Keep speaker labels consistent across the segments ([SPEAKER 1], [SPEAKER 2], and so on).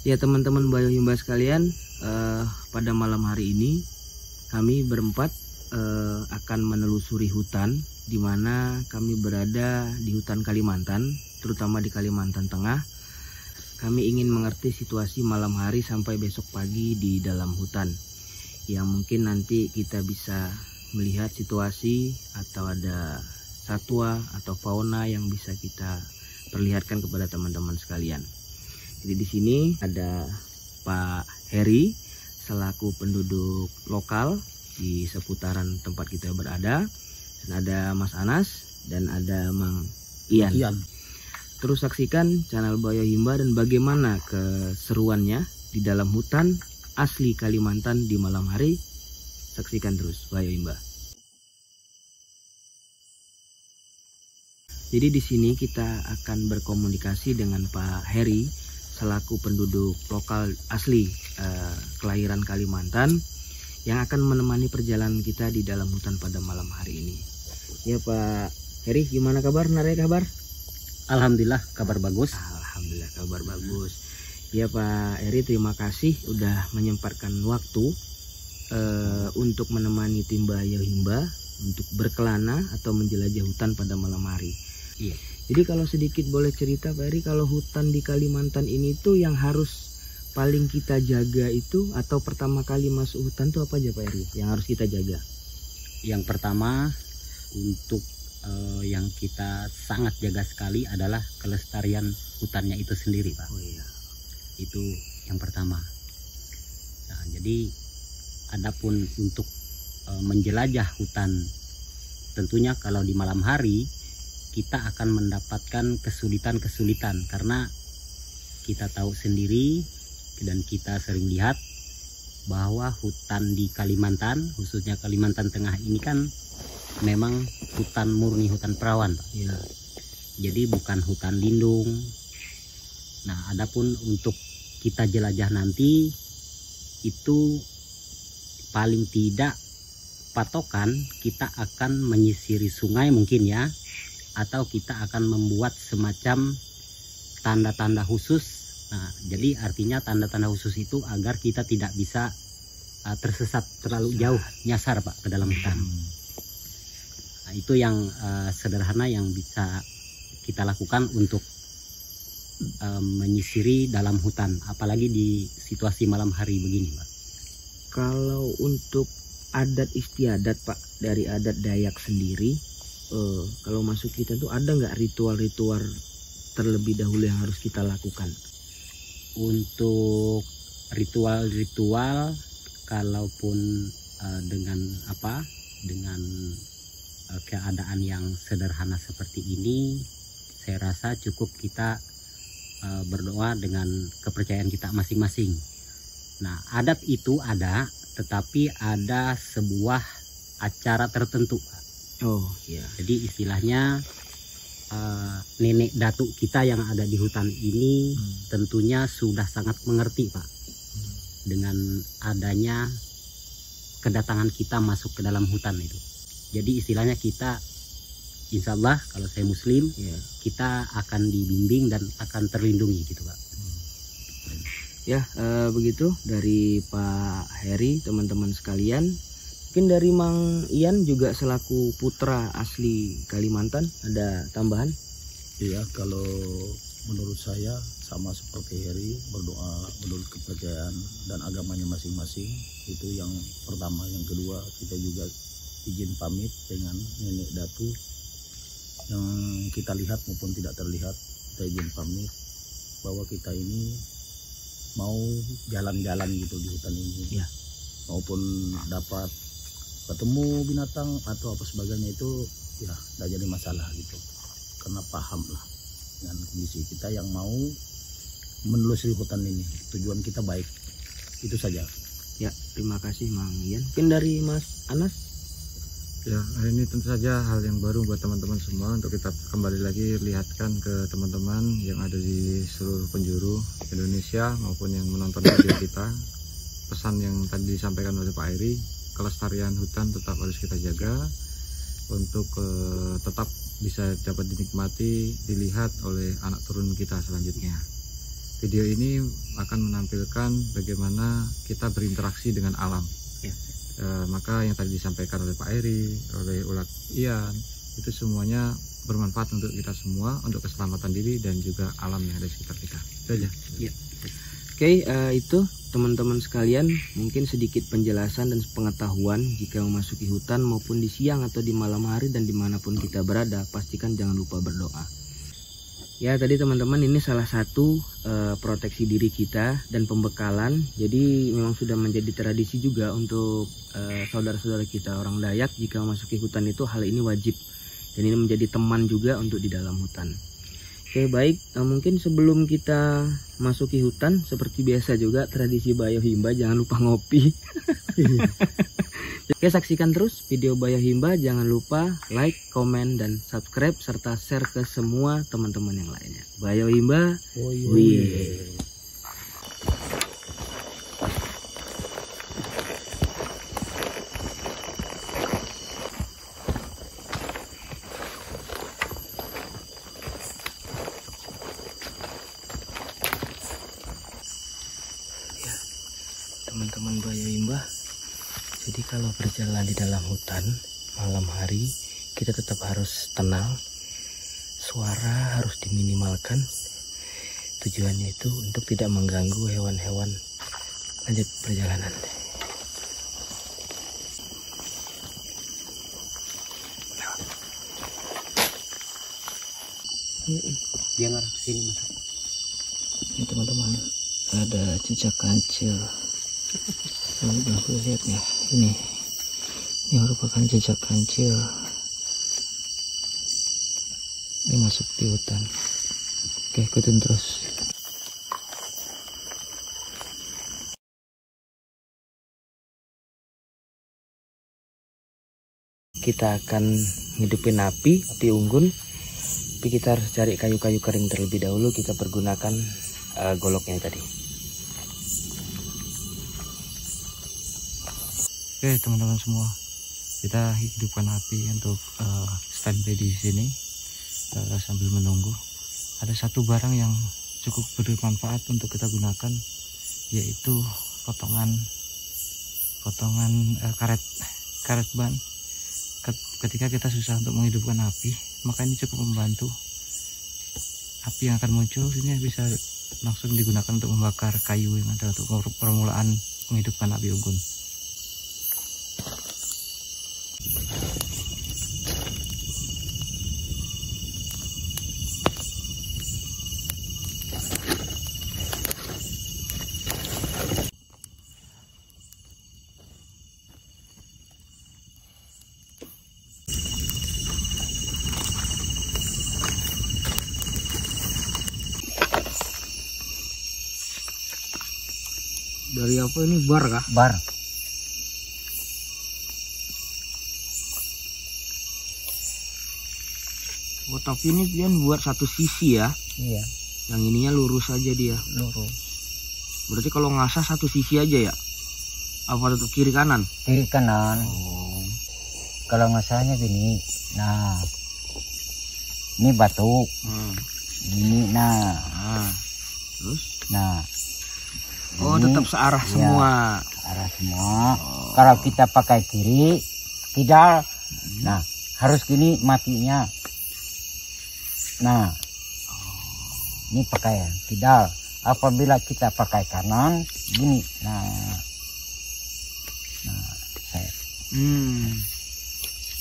[SPEAKER 1] Ya teman-teman Bayohimba sekalian, pada malam hari ini kami berempat akan menelusuri hutan, di mana kami berada di hutan Kalimantan, terutama di Kalimantan Tengah. Kami ingin mengerti situasi malam hari sampai besok pagi di dalam hutan, yang mungkin nanti kita bisa melihat situasi atau ada satwa atau fauna yang bisa kita perlihatkan kepada teman-teman sekalian. Jadi di sini ada Pak Heri selaku penduduk lokal di seputaran tempat kita berada, dan ada Mas Anas dan ada Mang Ian. Terus saksikan channel Bayohimba dan bagaimana keseruannya di dalam hutan asli Kalimantan di malam hari. Saksikan terus Bayohimba. Jadi di sini kita akan berkomunikasi dengan Pak Heri selaku penduduk lokal asli kelahiran Kalimantan yang akan menemani perjalanan kita di dalam hutan pada malam hari ini. Ya Pak Heri, gimana kabar? Nare kabar?
[SPEAKER 2] Alhamdulillah kabar bagus.
[SPEAKER 1] Alhamdulillah kabar bagus. Ya Pak Heri, terima kasih udah menyempatkan waktu untuk menemani tim Bayohimba untuk berkelana atau menjelajah hutan pada malam hari.
[SPEAKER 2] Iya.
[SPEAKER 1] Jadi kalau sedikit boleh cerita Pak Heri, kalau hutan di Kalimantan ini tuh yang harus paling kita jaga itu, atau pertama kali masuk hutan tuh apa aja Pak Heri yang harus kita jaga?
[SPEAKER 2] Yang pertama untuk yang kita sangat jaga sekali adalah kelestarian hutannya itu sendiri Pak.
[SPEAKER 1] Oh iya.
[SPEAKER 2] Itu yang pertama. Nah, jadi adapun untuk menjelajah hutan, tentunya kalau di malam hari kita akan mendapatkan kesulitan-kesulitan karena kita tahu sendiri dan kita sering lihat bahwa hutan di Kalimantan, khususnya Kalimantan Tengah ini kan memang hutan murni, hutan perawan Pak.
[SPEAKER 1] Ya.
[SPEAKER 2] Jadi bukan hutan lindung. Nah, adapun untuk kita jelajah nanti itu paling tidak patokan kita akan menyisiri sungai mungkin ya, atau kita akan membuat semacam tanda-tanda khusus. Nah, jadi artinya tanda-tanda khusus itu agar kita tidak bisa tersesat terlalu jauh, nyasar Pak ke dalam hutan. Nah, itu yang sederhana yang bisa kita lakukan untuk menyisiri dalam hutan, apalagi di situasi malam hari begini Pak.
[SPEAKER 1] Kalau untuk adat istiadat Pak, dari adat Dayak sendiri, kalau masuk kita tuh ada nggak ritual-ritual terlebih dahulu yang harus kita lakukan?
[SPEAKER 2] Untuk ritual-ritual, kalaupun dengan keadaan yang sederhana seperti ini, saya rasa cukup kita berdoa dengan kepercayaan kita masing-masing. Nah, adat itu ada, tetapi ada sebuah acara tertentu.
[SPEAKER 1] Oh iya.
[SPEAKER 2] Jadi istilahnya nenek datuk kita yang ada di hutan ini tentunya sudah sangat mengerti Pak dengan adanya kedatangan kita masuk ke dalam hutan itu. Jadi istilahnya kita, insya Allah kalau saya Muslim, kita akan dibimbing dan akan terlindungi gitu Pak.
[SPEAKER 1] Ya begitu dari Pak Heri, teman-teman sekalian. Mungkin dari Mang Ian juga selaku putra asli Kalimantan ada tambahan?
[SPEAKER 3] Iya, kalau menurut saya sama seperti Heri, berdoa menurut kepercayaan dan agamanya masing-masing. Itu yang pertama. Yang kedua, kita juga izin pamit dengan nenek datu yang kita lihat maupun tidak terlihat. Kita izin pamit bahwa kita ini mau jalan-jalan gitu di hutan ini, maupun dapat ketemu binatang atau apa sebagainya, itu ya tidak jadi masalah gitu, karena paham lah dengan kondisi kita yang mau menelusuri hutan ini. Tujuan kita baik, itu saja.
[SPEAKER 1] Ya, terima kasih Mang Ian. Mungkin dari Mas Anas?
[SPEAKER 4] Ya, ini tentu saja hal yang baru buat teman-teman semua, untuk kita kembali lagi lihatkan ke teman-teman yang ada di seluruh penjuru Indonesia maupun yang menonton video kita. Pesan yang tadi disampaikan oleh Pak Heri, kelestarian hutan tetap harus kita jaga untuk tetap bisa dapat dinikmati, dilihat oleh anak turun kita selanjutnya. Video ini akan menampilkan bagaimana kita berinteraksi dengan alam.
[SPEAKER 1] Ya.
[SPEAKER 4] Maka yang tadi disampaikan oleh Pak Eri, oleh Ulat Ian, itu semuanya bermanfaat untuk kita semua, untuk keselamatan diri dan juga alam yang ada di sekitar kita. Itu aja.
[SPEAKER 1] Ya. Oke, itu teman-teman sekalian, mungkin sedikit penjelasan dan pengetahuan jika memasuki hutan maupun di siang atau di malam hari dan dimanapun kita berada, pastikan jangan lupa berdoa. Ya, tadi teman-teman, ini salah satu proteksi diri kita dan pembekalan. Jadi memang sudah menjadi tradisi juga untuk saudara-saudara kita orang Dayak, jika memasuki hutan itu hal ini wajib. Dan ini menjadi teman juga untuk di dalam hutan. Oke, baik, mungkin sebelum kita masuki hutan, seperti biasa juga tradisi Bayo Himba, jangan lupa ngopi. Oke, saksikan terus video Bayo Himba, jangan lupa like, komen, dan subscribe, serta share ke semua teman-teman yang lainnya. Bayo Himba, wih. Teman-teman Bayo Himba, jadi kalau berjalan di dalam hutan malam hari, kita tetap harus tenang, suara harus diminimalkan. Tujuannya itu untuk tidak mengganggu hewan-hewan lanjut perjalanan.
[SPEAKER 2] Dia ngarah ke sini, Mas.
[SPEAKER 1] Ini teman-teman, ada jejak kancil. Lihat ya, ini merupakan jejak kancil. Ini masuk di hutan. Oke, ikutin terus. Kita akan hidupin api unggun. Tapi kita harus cari kayu-kayu kering terlebih dahulu. Kita pergunakan goloknya tadi.
[SPEAKER 4] Oke teman-teman semua, kita hidupkan api untuk standby di sini sambil menunggu. Ada satu barang yang cukup bermanfaat untuk kita gunakan, yaitu potongan karet ban. Ketika kita susah untuk menghidupkan api, maka ini cukup membantu. Api yang akan muncul ini bisa langsung digunakan untuk membakar kayu yang ada untuk permulaan menghidupkan api unggun.
[SPEAKER 1] Dari apa ini, bar kah?
[SPEAKER 2] Bar.
[SPEAKER 1] Oh, tapi ini dia buat satu sisi ya.
[SPEAKER 2] Iya.
[SPEAKER 1] Yang ininya lurus aja dia.
[SPEAKER 2] Lurus.
[SPEAKER 1] Berarti kalau ngasah satu sisi aja ya? Apa tetap kiri kanan?
[SPEAKER 2] Kiri kanan.
[SPEAKER 1] Oh.
[SPEAKER 2] Kalau ngasahnya gini. Nah. Ini batu. Ini nah.
[SPEAKER 1] Terus?
[SPEAKER 2] Nah.
[SPEAKER 1] Oh,
[SPEAKER 2] ini,
[SPEAKER 1] tetap searah
[SPEAKER 2] ya,
[SPEAKER 1] semua.
[SPEAKER 2] Arah semua. Kalau kita pakai kiri, kidal. Nah, harus gini matinya. Nah, ini pakai kidal. Apabila kita pakai kanan, gini. Nah, saya.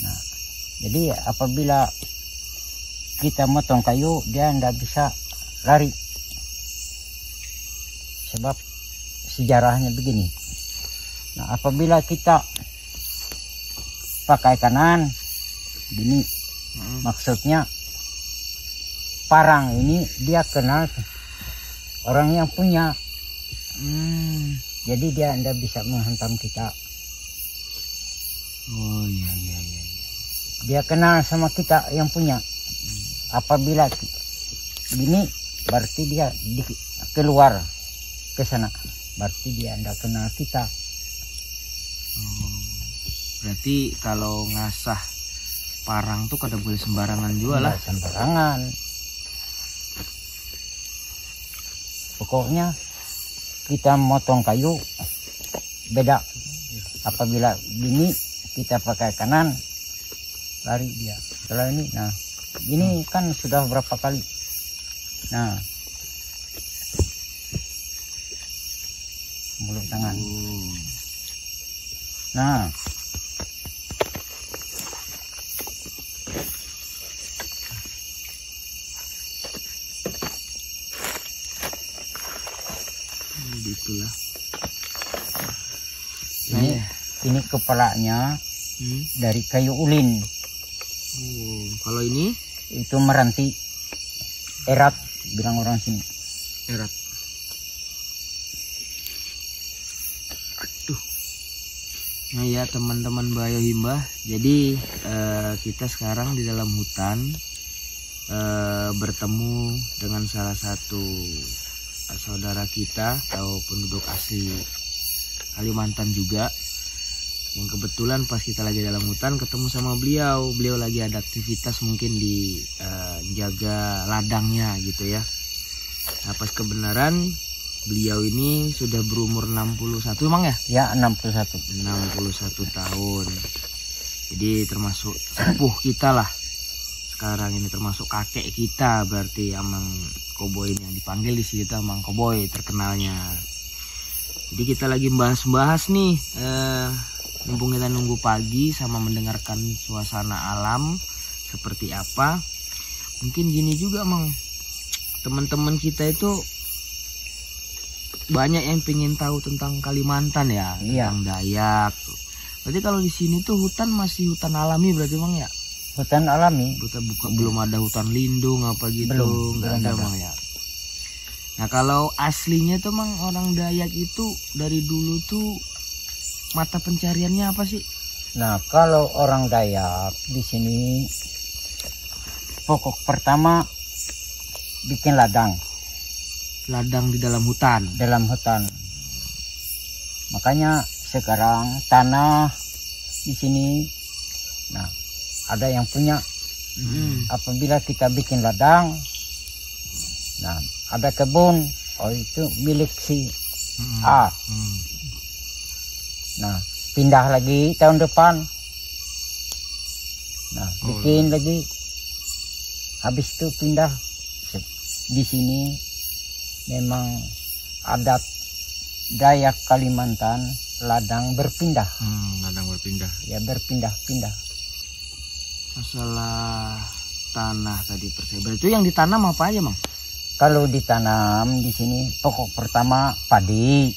[SPEAKER 2] Nah, jadi apabila kita motong kayu, dia tidak bisa lari. Sebab sejarahnya begini. Nah, apabila kita pakai kanan, gini, maksudnya parang ini dia kenal orang yang punya. Jadi dia tidak bisa menghantam kita.
[SPEAKER 1] Oh iya.
[SPEAKER 2] Dia kenal sama kita yang punya. Apabila gini, berarti dia keluar ke sana. Berarti dia tidak kenal kita.
[SPEAKER 1] Berarti kalau ngasah parang tuh kada boleh sembarangan juga lah.
[SPEAKER 2] Sembarangan.
[SPEAKER 5] Pokoknya kita motong kayu beda. Apabila gini kita pakai kanan, lari dia. Setelah ini, nah ini kan sudah berapa kali. Nah, mulut tangan. Nah,
[SPEAKER 1] begitulah.
[SPEAKER 5] ini kepalanya dari kayu ulin.
[SPEAKER 1] Oh, kalau ini
[SPEAKER 5] Itu meranti erat, bilang orang sini.
[SPEAKER 1] erat. Aduh. Nah ya teman-teman Bayo Himbah, jadi kita sekarang di dalam hutan bertemu dengan salah satu saudara kita atau penduduk asli Kalimantan juga, yang kebetulan pas kita lagi dalam hutan ketemu sama beliau lagi ada aktivitas mungkin di jaga ladangnya gitu ya. Nah pas kebenaran beliau ini sudah berumur 61 emang ya?
[SPEAKER 5] Ya, 61.
[SPEAKER 1] 61 tahun. Jadi termasuk sepuh kita lah. Sekarang ini termasuk kakek kita, berarti Amang Koboy ini yang dipanggil di sini tuh Amang Koboy terkenalnya. Jadi kita lagi bahas-bahas nih, mumpung kita nunggu pagi sama mendengarkan suasana alam seperti apa. Mungkin gini juga Mang, teman-teman kita itu banyak yang pengen tahu tentang Kalimantan ya,
[SPEAKER 5] Iya.
[SPEAKER 1] tentang Dayak. Berarti kalau di sini tuh hutan masih hutan alami berarti Mang ya?
[SPEAKER 5] Hutan alami.
[SPEAKER 1] Belum ada hutan lindung apa gitu, nggak
[SPEAKER 5] belum
[SPEAKER 1] ada
[SPEAKER 5] ada.
[SPEAKER 1] Mang ya. Nah kalau aslinya tuh Mang, orang Dayak itu dari dulu tuh mata pencariannya apa sih?
[SPEAKER 5] Nah, kalau orang Dayak di sini pokok pertama bikin ladang
[SPEAKER 1] Ladang di dalam hutan.
[SPEAKER 5] dalam hutan. Makanya sekarang tanah di sini, nah ada yang punya. Apabila kita bikin ladang, nah ada kebun, oh itu milik si A. Nah pindah lagi tahun depan, nah bikin lagi, habis itu pindah. Di sini memang adat Dayak Kalimantan, ladang berpindah.
[SPEAKER 4] Ladang berpindah.
[SPEAKER 5] Ya berpindah-pindah.
[SPEAKER 1] Masalah tanah tadi persebar itu yang ditanam apa aja Mang?
[SPEAKER 5] Kalau ditanam di sini pokok pertama padi.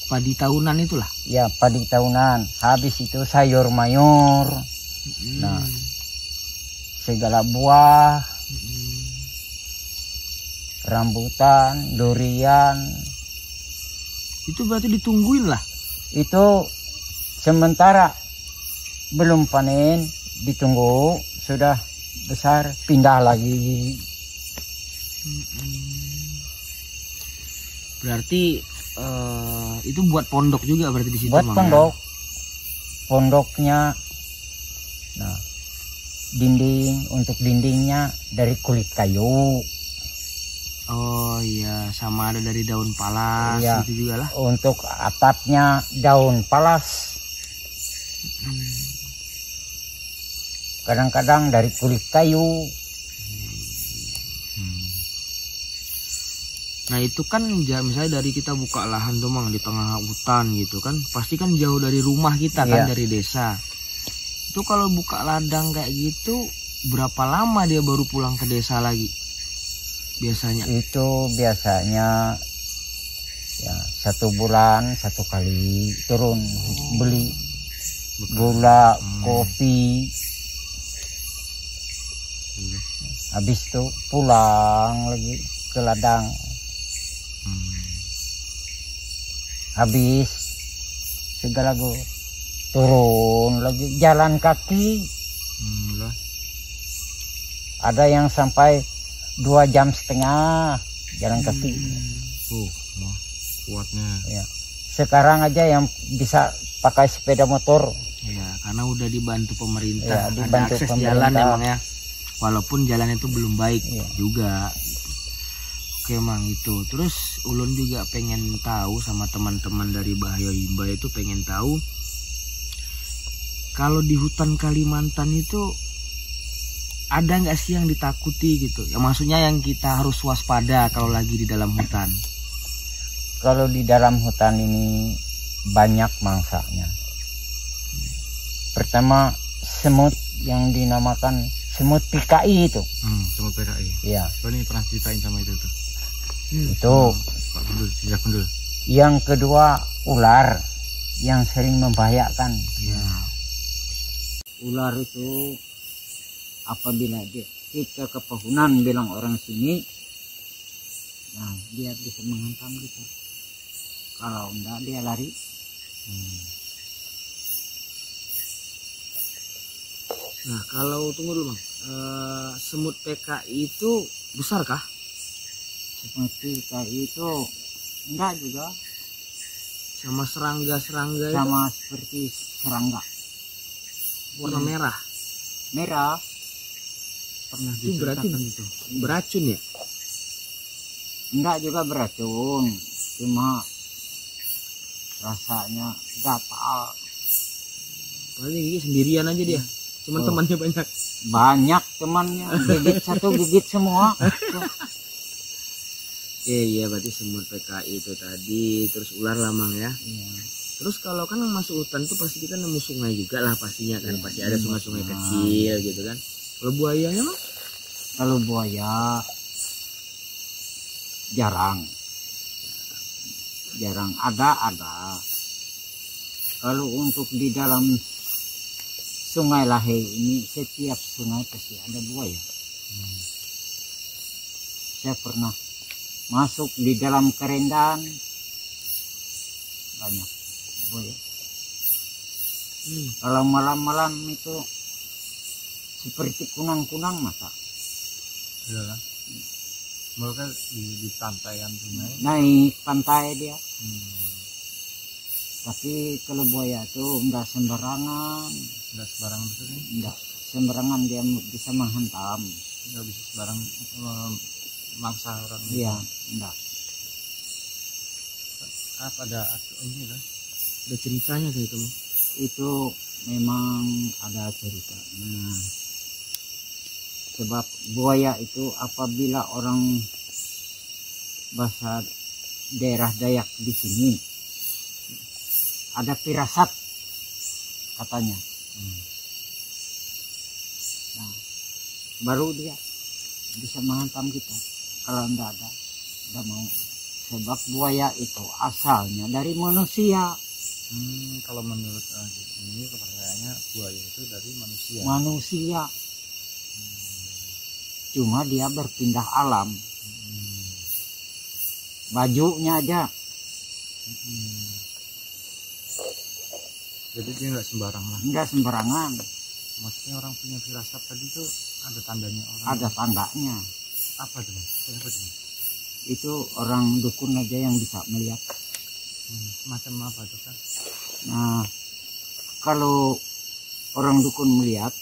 [SPEAKER 1] Padi tahunan itulah.
[SPEAKER 5] Ya padi tahunan. Habis itu sayur mayur. Nah segala buah, rambutan, durian.
[SPEAKER 1] Itu berarti ditungguin lah.
[SPEAKER 5] Itu sementara belum panen, ditunggu sudah besar pindah lagi.
[SPEAKER 1] Berarti itu buat pondok juga berarti di situ
[SPEAKER 5] Buat
[SPEAKER 1] Mang,
[SPEAKER 5] pondok. Pondoknya, nah dinding, untuk dindingnya dari kulit kayu.
[SPEAKER 1] Oh iya, sama ada dari daun palas
[SPEAKER 5] Iya.
[SPEAKER 1] itu juga lah.
[SPEAKER 5] Untuk atapnya daun palas. Kadang-kadang dari kulit kayu.
[SPEAKER 1] Nah itu kan misalnya dari kita buka lahan tuh Mang di tengah hutan gitu kan, pasti kan jauh dari rumah kita kan,
[SPEAKER 5] Iya.
[SPEAKER 1] dari desa. Itu kalau buka ladang kayak gitu berapa lama dia baru pulang ke desa lagi biasanya?
[SPEAKER 5] Itu biasanya ya 1 bulan 1 kali turun beli gula, kopi. Habis itu pulang lagi ke ladang. Habis segala go turun lagi jalan kaki. Ada yang sampai 2,5 jam jalan kaki.
[SPEAKER 4] Kuatnya.
[SPEAKER 5] Ya. Sekarang aja yang bisa pakai sepeda motor.
[SPEAKER 1] Ya karena udah dibantu pemerintah,
[SPEAKER 5] Ya,
[SPEAKER 1] ada
[SPEAKER 5] dibantu
[SPEAKER 1] akses
[SPEAKER 5] pemerintah.
[SPEAKER 1] jalan emang ya. Walaupun jalan itu belum baik
[SPEAKER 5] Iya.
[SPEAKER 1] juga. Oke Mang, itu terus ulun juga pengen tahu sama teman-teman dari Bahaya Himba itu pengen tahu kalau di hutan Kalimantan itu ada nggak sih yang ditakuti gitu ya, maksudnya yang kita harus waspada kalau lagi di dalam hutan.
[SPEAKER 5] Kalau di dalam hutan ini banyak mangsanya. Pertama semut yang dinamakan semut PKI itu.
[SPEAKER 4] Semut PKI.
[SPEAKER 5] Iya.
[SPEAKER 4] Oh, ini pernah ceritain sama itu tuh.
[SPEAKER 5] Itu.
[SPEAKER 4] Pak Gundul, sejak Gundul.
[SPEAKER 5] Yang kedua ular yang sering membahayakan.
[SPEAKER 1] Ya.
[SPEAKER 5] Ular itu apabila kita ke pohonan bilang orang sini, nah dia bisa menghantam kita. Kalau enggak dia lari.
[SPEAKER 1] Nah kalau tunggu dulu Bang, semut PKI itu besar kah?
[SPEAKER 5] Seperti PKI itu enggak juga,
[SPEAKER 1] Sama serangga-serangga itu
[SPEAKER 5] sama seperti serangga
[SPEAKER 1] warna merah.
[SPEAKER 5] merah.
[SPEAKER 4] Pernah
[SPEAKER 1] Itu berarti
[SPEAKER 4] diceritakan itu.
[SPEAKER 1] beracun ya?
[SPEAKER 5] Enggak juga beracun, cuma rasanya gatal.
[SPEAKER 1] Paling ini sendirian aja dia, cuman
[SPEAKER 5] Oh.
[SPEAKER 1] temannya banyak.
[SPEAKER 5] Banyak temannya, gigit satu gigit semua.
[SPEAKER 1] Iya berarti semut PKI itu tadi, terus ular lamang ya.
[SPEAKER 5] Iya.
[SPEAKER 1] Terus kalau kan masuk hutan tuh pasti kita nemu sungai juga lah pastinya kan,
[SPEAKER 5] Iya,
[SPEAKER 1] pasti ada
[SPEAKER 5] nemu
[SPEAKER 1] sungai-sungai
[SPEAKER 5] sungai.
[SPEAKER 1] kecil gitu kan. Kalau buayanya mah
[SPEAKER 5] Kalau buaya jarang ada. Kalau untuk di dalam Sungai Lahei ini, setiap sungai pasti ada buaya. Saya pernah masuk di dalam kerendan, banyak buaya. Kalau malam-malam itu seperti kunang-kunang mata.
[SPEAKER 4] Iyalah. Mereka di pantaian sungai.
[SPEAKER 5] Naik pantai dia. Tapi kalau buaya itu enggak sembarangan,
[SPEAKER 4] Nggak sembarang betul nih.
[SPEAKER 5] enggak sembarangan dia bisa menghantam.
[SPEAKER 4] Nggak bisa sembarang mangsa orang.
[SPEAKER 5] Iya, enggak.
[SPEAKER 4] Apa ada ini kan?
[SPEAKER 1] ada ceritanya kayak itu mah.
[SPEAKER 5] Itu memang ada ceritanya. Sebab buaya itu apabila orang bahasa daerah Dayak di sini ada firasat katanya. Nah, baru dia bisa menghantam kita. Kalau enggak mau. Sebab buaya itu asalnya dari manusia.
[SPEAKER 4] Kalau menurut ini kepercayaannya buaya itu dari manusia.
[SPEAKER 5] Manusia. Cuma dia berpindah alam. Bajunya aja.
[SPEAKER 4] Jadi dia nggak sembarang lah.
[SPEAKER 5] Enggak sembarangan.
[SPEAKER 4] Maksudnya orang punya firasat tadi tuh ada tandanya orang.
[SPEAKER 5] Ada tandanya.
[SPEAKER 4] Apa tuh? Kenapa tuh?
[SPEAKER 5] Itu orang dukun aja yang bisa melihat.
[SPEAKER 4] Macam apa tuh kan?
[SPEAKER 5] Nah, kalau orang dukun melihat,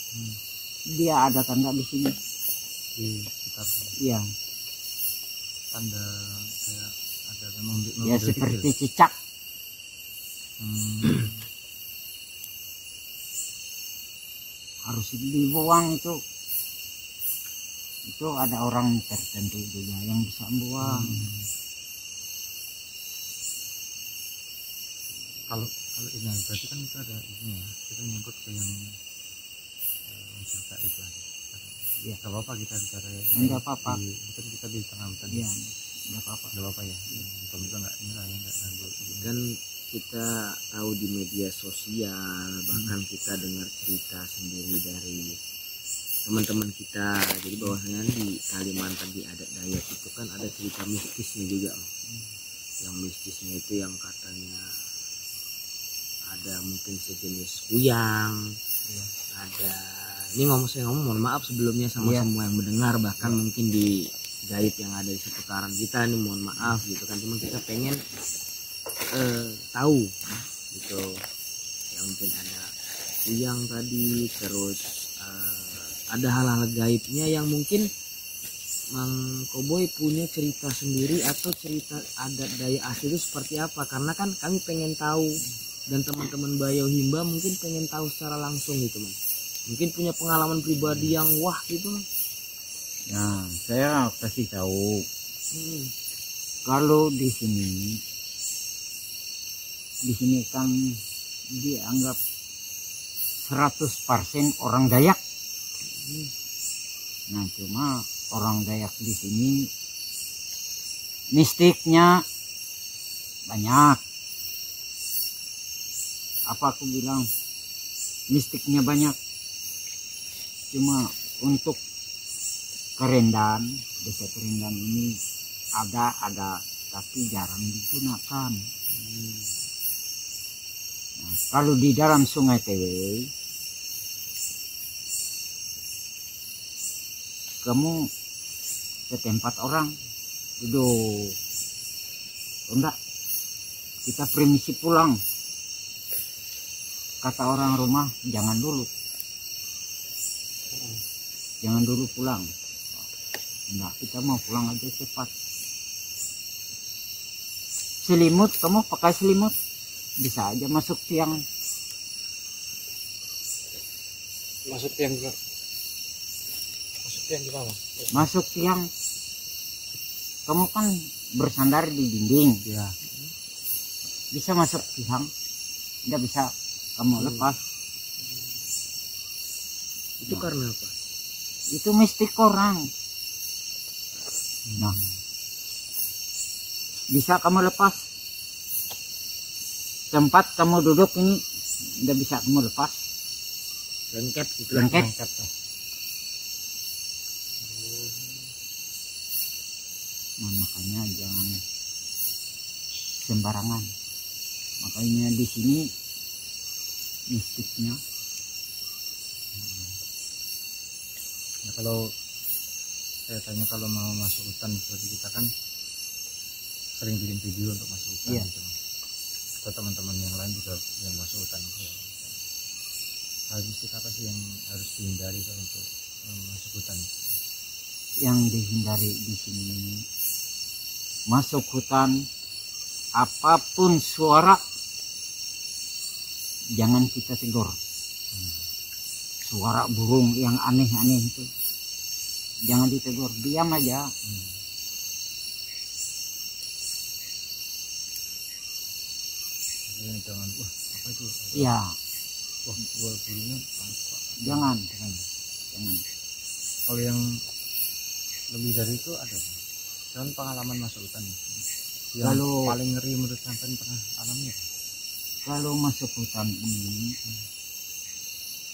[SPEAKER 5] dia ada tanda di sini.
[SPEAKER 4] Di sekitar
[SPEAKER 5] Iya,
[SPEAKER 4] tanda kayak ada memang
[SPEAKER 5] ya seperti cicak. Harus dibuang itu. Itu ada orang tertentu juga yang bisa buang.
[SPEAKER 4] Kalau ini berarti kan itu ada ini ya, kita nyangkut ke yang cerita itu kan.
[SPEAKER 5] Iya.
[SPEAKER 4] Gak apa-apa kita bicara.
[SPEAKER 5] Enggak apa-apa.
[SPEAKER 4] Kan kita di tengah hutan.
[SPEAKER 5] Iya, enggak apa-apa.
[SPEAKER 4] Gak apa-apa ya. Pemirsa nggak ini lah ya nggak ganggu.
[SPEAKER 1] Kan kita tahu di media sosial, bahkan kita dengar cerita sendiri dari teman-teman kita. Jadi bahwasanya di Kalimantan di adat Dayak itu kan ada cerita mistisnya juga. Yang mistisnya itu yang katanya ada mungkin sejenis kuyang, ada ini saya ngomong mohon maaf sebelumnya sama semua yang mendengar, bahkan mungkin di gaib yang ada di seputaran kita ini mohon maaf gitu kan, cuma kita pengen tahu gitu yang mungkin ada kuyang tadi, terus ada hal-hal gaibnya yang mungkin Mang Koboy punya cerita sendiri atau cerita adat Dayak asli itu seperti apa? Karena kan kami pengen tahu dan teman-teman Bayau Himba mungkin pengen tahu secara langsung gitu, Man. Mungkin punya pengalaman pribadi yang wah gitu, Man.
[SPEAKER 5] Nah, saya kasih tahu
[SPEAKER 1] Hmm.
[SPEAKER 5] kalau di sini kan dianggap 100% orang Dayak. Nah, cuma orang Dayak di sini mistiknya banyak. Apa aku bilang? Mistiknya banyak. Cuma untuk Kerendan, desa Kerendan ini ada, tapi jarang digunakan. Nah, kalau di dalam Sungai Tewei, kamu ke tempat orang duduk, enggak, kita permisi pulang, kata orang rumah jangan dulu pulang, enggak, kita mau pulang aja cepat. Selimut, kamu pakai selimut bisa aja masuk tiang.
[SPEAKER 4] Masuk tiang juga. Yang di bawah.
[SPEAKER 5] Masuk tiang, kamu kan bersandar di dinding,
[SPEAKER 2] Ya.
[SPEAKER 5] bisa masuk tiang, tidak bisa kamu lepas.
[SPEAKER 1] Itu karena apa?
[SPEAKER 5] Itu mistik orang. Nah, bisa kamu lepas. Tempat kamu duduk ini tidak bisa kamu lepas.
[SPEAKER 1] Lengket gitu.
[SPEAKER 5] Lengket. Nah, makanya jangan sembarangan. Makanya di sini mistiknya.
[SPEAKER 4] Ya, kalau saya tanya kalau mau masuk hutan seperti kita kan sering bikin video untuk masuk hutan
[SPEAKER 5] Iya.
[SPEAKER 4] gitu. Atau teman-teman yang lain juga yang masuk hutan gitu. Hal mistik apa sih yang harus dihindari kalau untuk masuk hutan?
[SPEAKER 5] Yang dihindari di sini masuk hutan, apapun suara jangan kita tegur. Suara burung yang aneh-aneh itu jangan ditegur, diam aja.
[SPEAKER 4] Jangan, wah apa itu?
[SPEAKER 5] Iya,
[SPEAKER 4] Wah burungnya
[SPEAKER 5] jangan.
[SPEAKER 4] Kalau yang lebih dari itu ada kan pengalaman masuk hutan yang
[SPEAKER 5] Kalau-
[SPEAKER 4] paling ngeri menurut sampean pernah alami apa?
[SPEAKER 5] Kalau masuk hutan ini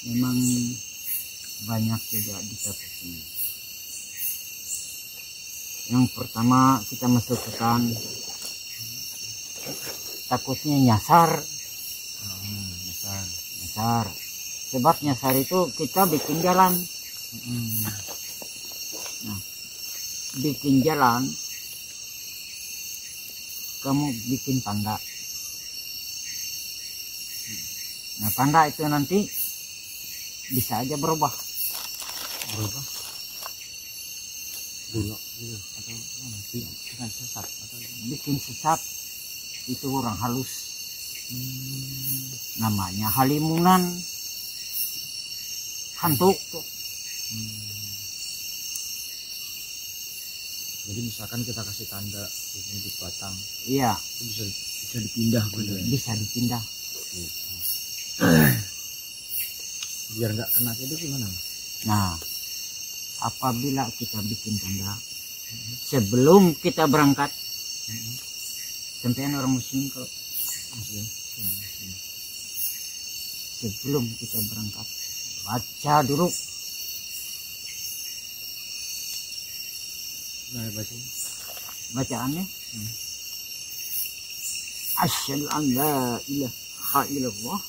[SPEAKER 5] memang banyak juga ditakuti. Yang pertama kita masuk hutan takutnya nyasar. Nyasar. Sebab nyasar itu kita bikin jalan. Nah, bikin jalan, kamu bikin tanda. Nah, tanda itu nanti bisa aja berubah.
[SPEAKER 2] Bulok gitu atau bukan sesat atau
[SPEAKER 5] Bikin sesat itu orang halus. Namanya halimunan. Hantu tuh.
[SPEAKER 4] Jadi misalkan kita kasih tanda ini di batang
[SPEAKER 5] Iya,
[SPEAKER 4] itu
[SPEAKER 1] Bisa dipindah gitu.
[SPEAKER 5] bisa dipindah.
[SPEAKER 4] biar nggak kena itu gimana?
[SPEAKER 5] Nah, apabila kita bikin tanda sebelum kita berangkat, sampean orang muslim kalau
[SPEAKER 4] Muslim.
[SPEAKER 5] sebelum kita berangkat baca dulu.
[SPEAKER 4] Nah, baca.
[SPEAKER 5] Bacaannya asyhadu an la ilaha illallah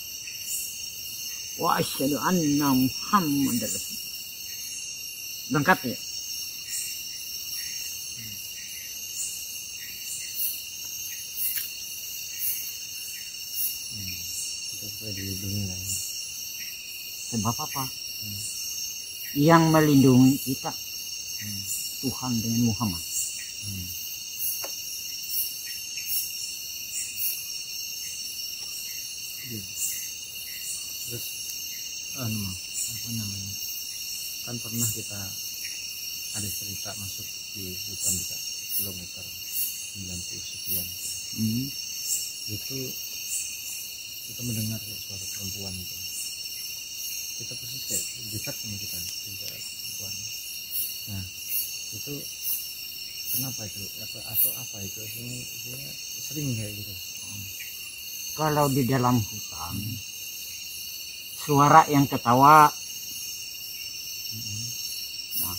[SPEAKER 5] wa asyhadu anna muhammadar rasul. Berangkat ya.
[SPEAKER 4] Kita supaya dilindungi lah ya.
[SPEAKER 5] Sebab apa? Yang melindungi kita Tuhan dengan Muhammad.
[SPEAKER 4] Terus apa namanya, kan pernah kita ada cerita masuk di hutan di kilometer 90 sekian itu kita mendengar kayak suara perempuan itu, kita persis kayak dekat sama kita juga perempuan. Nah itu kenapa itu atau apa itu sering kayak gitu?
[SPEAKER 5] Kalau di dalam hutan suara yang ketawa, nah,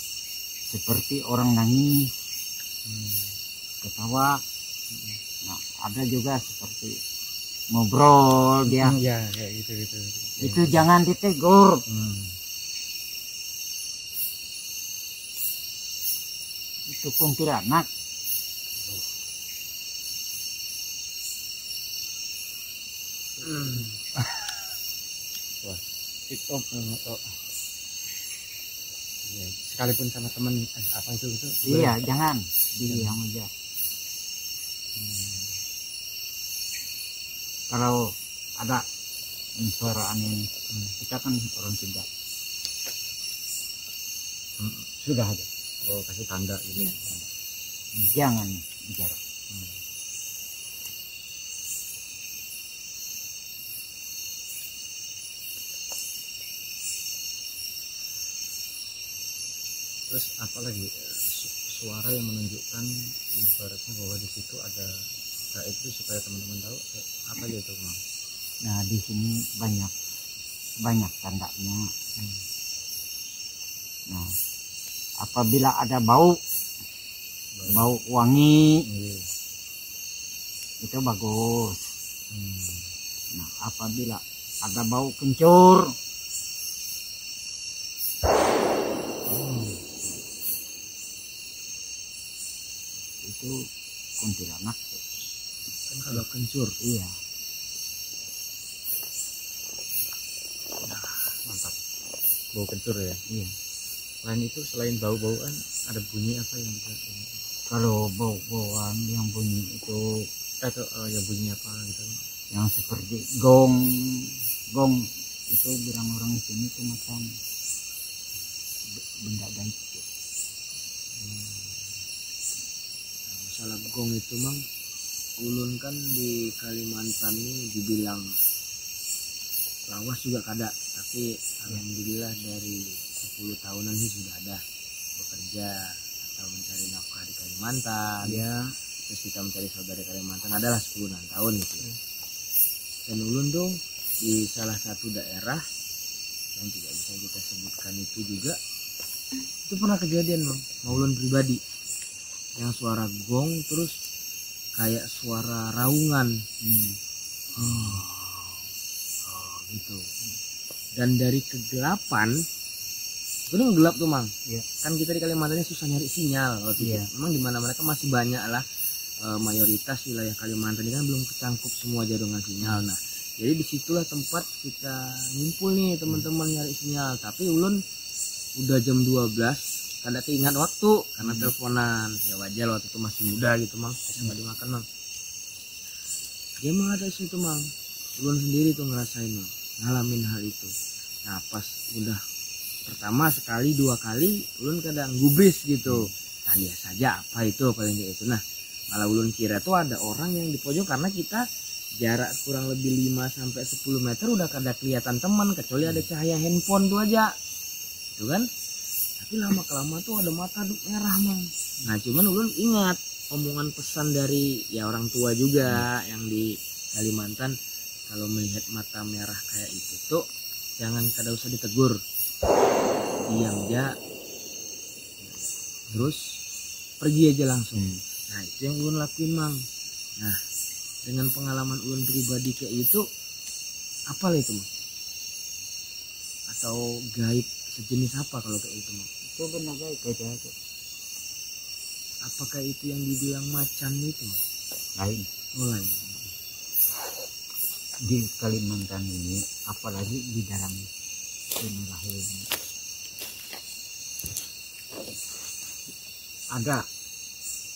[SPEAKER 5] seperti orang nangis, ketawa. Nah, ada juga seperti ngobrol dia.
[SPEAKER 4] Ya kayak gitu.
[SPEAKER 5] Itu jangan ditegur. Itu kuntilanak.
[SPEAKER 4] Wah, TikTok ya, sekalipun sama teman apa itu
[SPEAKER 5] Iya, jangan diam aja. Kalau ada suara aneh, kita kan orang Sunda. Sudah ada.
[SPEAKER 4] oh kasih tanda gitu.
[SPEAKER 5] Jangan bicara.
[SPEAKER 4] Terus apalagi suara yang menunjukkan ibaratnya bahwa di situ ada gaib itu supaya teman-teman tahu apa gitu Bang?
[SPEAKER 5] Nah, di sini banyak tandanya. Nah, apabila ada bau wangi, itu bagus. Nah, apabila ada bau kencur, itu kuntilanak.
[SPEAKER 1] Kan kalau kencur,
[SPEAKER 5] Iya.
[SPEAKER 4] Mantap, bau kencur ya.
[SPEAKER 5] Iya.
[SPEAKER 4] Lain itu selain bau-bauan ada bunyi apa yang bisa
[SPEAKER 5] Kalau bau-bauan yang bunyi itu
[SPEAKER 4] ya bunyi apa gitu?
[SPEAKER 5] yang seperti gong itu bilang orang di sini itu macam benda gaib.
[SPEAKER 1] masalah gong itu Mang, ulun kan di Kalimantan ini dibilang lawas juga kada, tapi alhamdulillah dari 10 tahunan ini sudah ada bekerja atau mencari nafkah di Kalimantan.
[SPEAKER 5] Ya.
[SPEAKER 1] Terus kita mencari saudara Kalimantan adalah 10 tahun gitu. Dan ulun tuh di salah satu daerah yang tidak bisa kita sebutkan itu juga, itu pernah kejadian Bang, ulun pribadi, yang suara gong terus kayak suara raungan. Gitu. Dan dari kegelapan, itu kan gelap tuh Mang.
[SPEAKER 5] Iya.
[SPEAKER 1] Kan kita di Kalimantan susah nyari sinyal waktu itu. Memang di mana mereka masih banyak lah, mayoritas wilayah Kalimantan ini kan belum kecangkup semua jaringan sinyal. Nah, jadi disitulah tempat kita ngumpul nih teman-teman nyari sinyal. Tapi ulun udah jam 12, kada keingat waktu karena teleponan. Ya wajar waktu itu masih muda gitu Mang, sama dimakan Mang. Dia emang ada situ Mang. Ulun sendiri tuh ngerasain Mang, ngalamin hal itu. Nah pas udah pertama sekali 2 kali ulun kadang gubris gitu. Nah biasa aja apa itu paling kayak itu. Nah malah ulun kira tuh ada orang yang di pojok, karena kita jarak kurang lebih 5-10 meter udah kada kelihatan teman, kecuali ada cahaya handphone tuh aja gitu kan. Tapi lama kelamaan tuh ada mata merah Mang. Nah cuman ulun ingat omongan pesan dari ya orang tua juga yang di Kalimantan, kalau melihat mata merah kayak itu tuh jangan kada usah ditegur, diam aja, terus pergi aja langsung. Nah itu yang ulun lakuin Mang. Nah dengan pengalaman ulun pribadi kayak itu, apa lah itu Mang? Atau gaib sejenis apa kalau kayak itu Mang?
[SPEAKER 5] Itu benar gaib aja.
[SPEAKER 1] Apakah itu yang dibilang macan itu Mang?
[SPEAKER 5] Lain.
[SPEAKER 1] Mulai
[SPEAKER 5] Di Kalimantan ini, apalagi di dalam wilayah ini, ada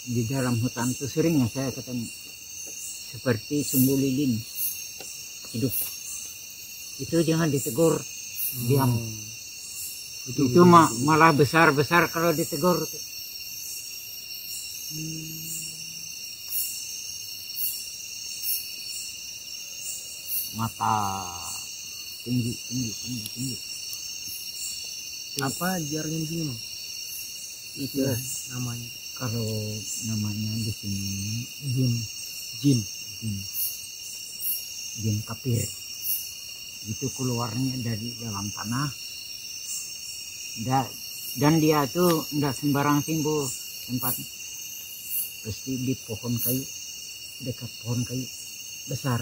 [SPEAKER 5] di dalam hutan itu seringnya saya ketemu seperti sumbu lilin hidup. Itu jangan ditegur, diam. Itu malah besar-besar kalau ditegur. Mata tinggi.
[SPEAKER 1] Apa jarnya di sini, Mang?
[SPEAKER 5] Itu
[SPEAKER 1] Namanya
[SPEAKER 5] kalau namanya di sini
[SPEAKER 1] jin.
[SPEAKER 5] jin kapir. Itu keluarnya dari dalam tanah. Dan dia tuh enggak sembarang timbul tempat, pasti di pohon kayu, dekat pohon kayu besar.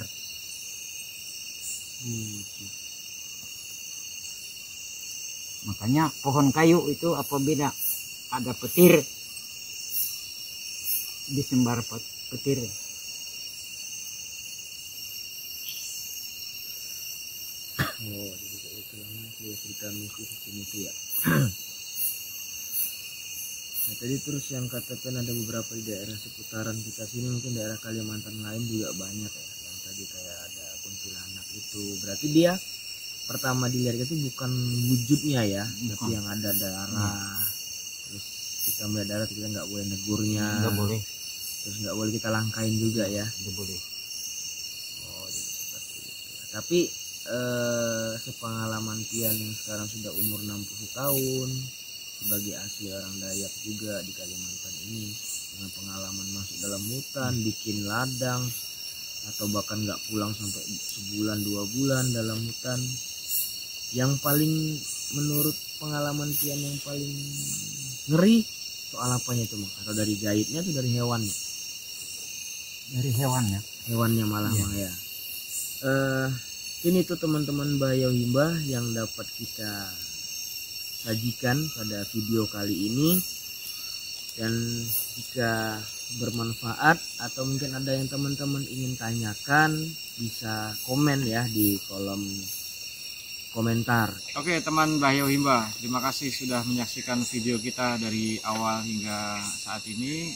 [SPEAKER 5] Makanya pohon kayu itu apabila ada petir, disembar petir.
[SPEAKER 1] Oh, jadi kayak itu lama sih cerita mistis di sini tuh ya. Nah, tadi terus yang katakan ada beberapa di daerah seputaran kita sini, mungkin daerah Kalimantan lain juga banyak ya. Yang tadi kayak ada kuntilanak itu, berarti dia pertama dilihat itu bukan wujudnya ya, tapi yang ada darah. Terus kita melihat darah, kita nggak boleh negurnya.
[SPEAKER 5] Nggak boleh.
[SPEAKER 1] Terus nggak boleh kita langkain juga ya.
[SPEAKER 5] Nggak boleh.
[SPEAKER 1] Oh, jadi seperti itu. Tapi sepengalaman Pian yang sekarang sudah umur 60 tahun sebagai asli orang Dayak juga di Kalimantan ini, dengan pengalaman masuk dalam hutan, bikin ladang, atau bahkan nggak pulang sampai sebulan 2 bulan dalam hutan, yang paling menurut pengalaman Pian yang paling ngeri soal apanya itu, Mang? Atau dari gaibnya atau dari hewannya?
[SPEAKER 5] Dari hewannya.
[SPEAKER 1] Hewannya malah, Mang ya. Ini tuh teman-teman Bayo Himba yang dapat kita sajikan pada video kali ini. Dan jika bermanfaat atau mungkin ada yang teman-teman ingin tanyakan, bisa komen ya di kolom komentar.
[SPEAKER 4] Oke teman Bayo Himba, terima kasih sudah menyaksikan video kita dari awal hingga saat ini.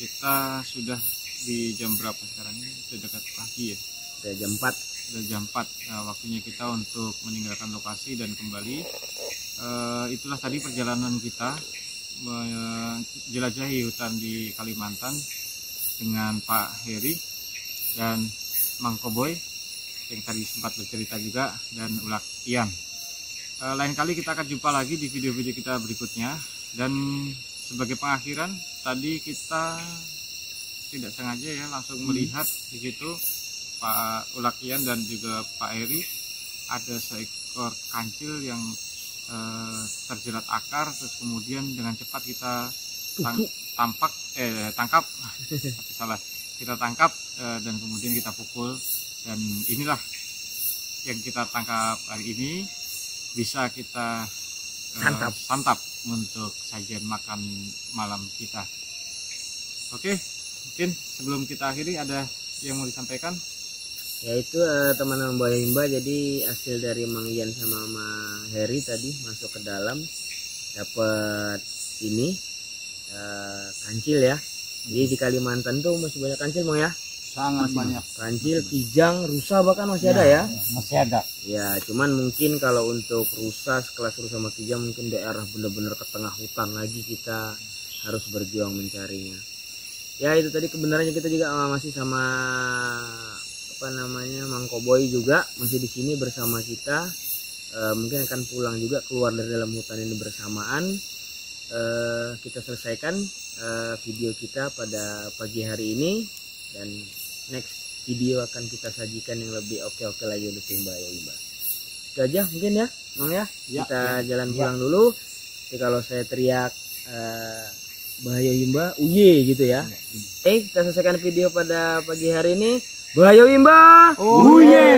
[SPEAKER 4] Kita sudah di jam berapa sekarang ini? Sudah dekat pagi ya?
[SPEAKER 1] Sudah jam 4.
[SPEAKER 4] Sudah jam 4, waktunya kita untuk meninggalkan lokasi dan kembali. Itulah tadi perjalanan kita menjelajahi hutan di Kalimantan dengan Pak Heri dan Mang Koboy yang tadi sempat bercerita juga, dan Ulak Ian. Lain kali kita akan jumpa lagi di video-video kita berikutnya. Dan sebagai pengakhiran, tadi kita tidak sengaja ya langsung melihat di situ Pak Ulakian dan juga Pak Heri ada seekor kancil yang terjerat akar, terus kemudian dengan cepat kita tangkap kita tangkap dan kemudian kita pukul, dan inilah yang kita tangkap hari ini bisa kita santap untuk sajian makan malam kita. Oke, mungkin sebelum kita akhiri ada yang mau disampaikan?
[SPEAKER 1] Yaitu teman-teman Bayo Himba, jadi hasil dari Mang Ian sama Mang Heri tadi masuk ke dalam, dapat ini kancil ya. Jadi di Kalimantan tuh masih banyak kancil, Mang ya.
[SPEAKER 3] Sangat banyak.
[SPEAKER 1] Kancil, kijang, rusa bahkan masih ada ya.
[SPEAKER 5] Masih ada.
[SPEAKER 1] Ya, cuman mungkin kalau untuk rusa, sekelas rusa sama kijang mungkin daerah benar-benar ke tengah hutan lagi, kita harus berjuang mencarinya. Ya itu tadi kebenarannya, kita juga masih sama Mang Koboy juga masih di sini bersama kita. Mungkin akan pulang juga, keluar dari dalam hutan ini bersamaan. Kita selesaikan video kita pada pagi hari ini, dan next video akan kita sajikan yang lebih oke lagi untuk Bayo Himba. Itu aja mungkin ya, Mang ya. Kita jalan pulang dulu. Jadi kalau saya teriak Bayo Himba, uye gitu ya. Kita selesaikan video pada pagi hari ini. Bayo Himba, uye.